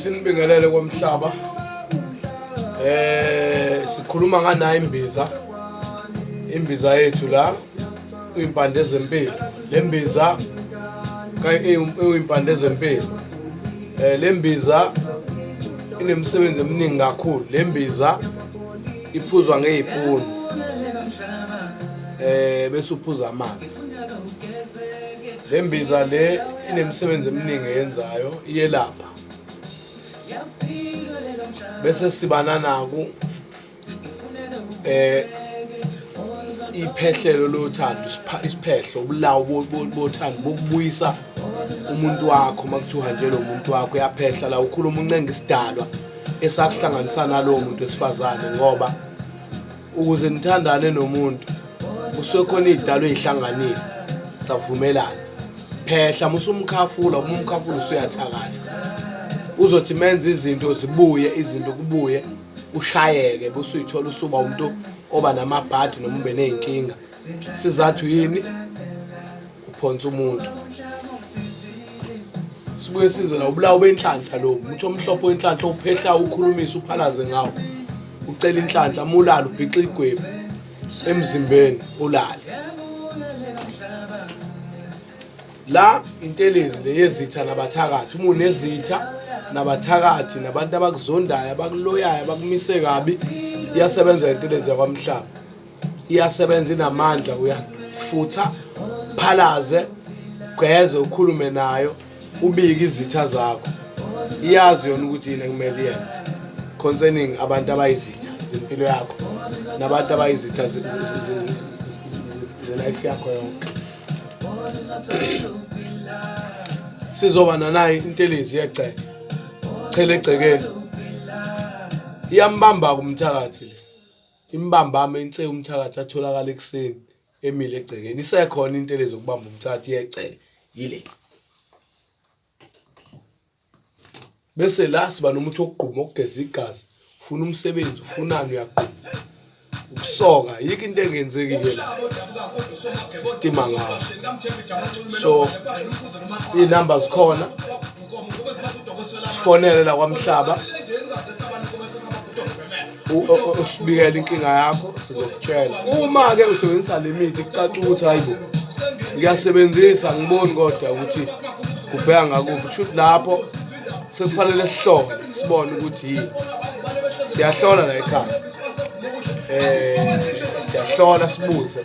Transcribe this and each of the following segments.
Sinibingelele kwamhlaba. Sikhuluma nganayo imbiza yethu la impande ezempilo. Lembiza impande ezempilo. Lembiza inemisebenzi eminingi kakhulu. Lembiza iphuzwa ngezipuni. Bese uphuza amanzi. Lembiza le inemisebenzi eminingi eyenzayo, iyelapha. Bese sibana naku iphehlelo lothando, isiphehlo ubulawo bothando bokubuyisa umuntu wakho makuthiwa nje lo muntu wakho uyaphehla la ukhuluma uncenga isidalwa esakuhlanganisa nalowo muntu wesifazane, ngoba ukuze nithandane nomuntu kusuke khona izidalwa ezihlanganile savumelana. Phehla musumkhafula usuyathakatha, uzothi menze izinto zibuye, izinto kubuye ushayeke bese uyithola usuba umuntu oba namabhadi noma ube nezinkinga. Sizathu yini? Uphonsa umuntu. Sibuye size la ubulawo benhlanhla lo umuntu omhlophe wenhlanhla uphehla ukhulumisa uphalaze ngawo. Ucela inhlanhla amulala ubhixa igwebu emzimbeni ulale. La intelezi leyezitha nabathakathi. Uma unezitha nabathakathi nabantu abakuzondayo, abakuloyayo, abakumise kabi, iyasebenza intelezi yakwamhlaba. Iyasebenza inamandla, uyafutha, phalaze, geze, ukhulume nayo, ubike izitha zakho. Iyazi yona ukuthi yini kumele yenze concerning abantu abayizitha zempilo yakho nabantu abayizitha ze-life yakho yonke. Sizoba nayo intelezi yecele. Chele egcekeni. Iyambamba kumthakathi le. Imbambama inse umthakathi atholakala ekseni emile egcekeni. Isekhona intelezi ukubamba umthakathi yecele yile. Bese la siba nomuntu okugquma okugeza igazi. Ufuna umsebenzi, ufunani uyagquma. Ukusoka yiki into engenzekile la. Sistima ngawo. So inamba zikhona. Sifonele la kwamhlaba. Usibikela inkinga yakho sizokutshela. Uma ke usebenzisa limit kucaca ukuthi hayibo ngiyasebenzisa ngiboni kodwa ukuthi kubheka ngakuphi. Kusho lapho sekufanele sihlole sibone ukuthi yini. Siyahlola la ekhaya. Siyahlola sibuze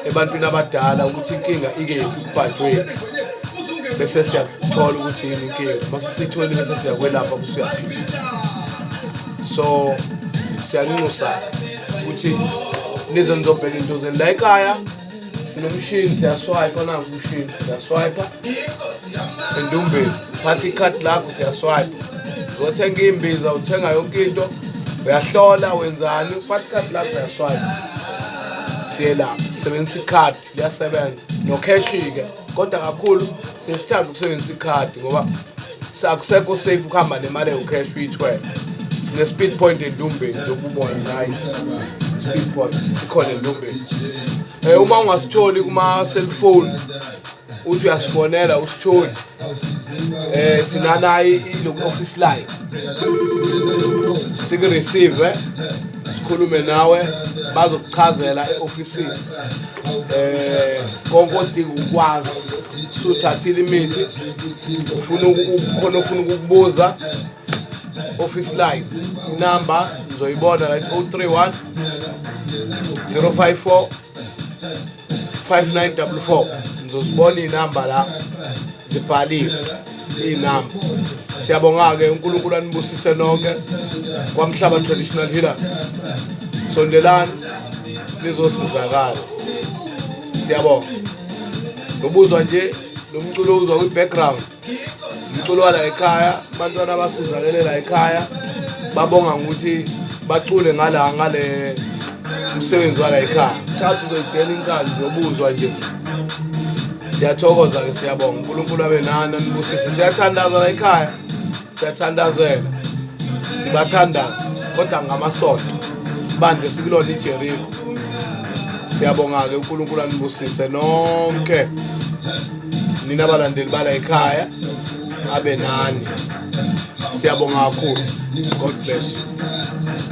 ebantwini abadala ukuthi inkinga ikephi kubhajwe. Bese siyathola ukuthi yini inkinga. Bese sithole bese siyakwelapha kusuyaphila. So siyanxusa ukuthi nize nizobheka into zeni la ekhaya. Sinomshini siyaswipe nangu umshini siyaswipe endumbeni. Phathi ikhadi lakho siyaswipe. Uzothenga imbiza, uthenga yonke into, uyahlola wenzani, phathi ikhadi lakho uyaswipe. Siyelapha sebenzisa ikhadi liyasebenza no cash ke, kodwa kakhulu sesithanda ukusebenzisa ikhadi ngoba akusekho safe ukuhamba nemali ecash uyithwele. Sine speed point endumbeni lokubona hayi speed point sikhona endumbeni. Uma ungasitholi kuma cellphone uthi uyasifonela usitholi. Sinanayi lo office line. Sike receive sikhulume nawe bazokuchazela eofficeini. Konke odinga ukwazi uthathile imithi ufuna ukukubuza office line. Number uzoyibona la 031 054 5944. Ngizosibona inamba la zibhaliwe inamba. Siyabonga ke uNkulunkulu anibusise nonke kwamhlaba traditional healers. Sondelani nizosizakala. Siyabonga. Ngobuzwa nje lo mculo uzwa kwi background. Umculo wala ekhaya, abantwana abasizakele la ekhaya babonga ukuthi bacule ngale umsebenzi wala ekhaya. Thatha uzodela inkani zobuzwa nje. Siyathokoza ke siyabonga uNkulunkulu abe nani anibusise. Siyathandaza la ekhaya. Siyathandazela. Sibathandaza kodwa ngamasonto. Bandle sikulona iJericho. Siyabonga ke uNkulunkulu anibusise nonke. Nina abalandeli bala ekhaya abe nani. Siyabonga kakhulu. God bless you.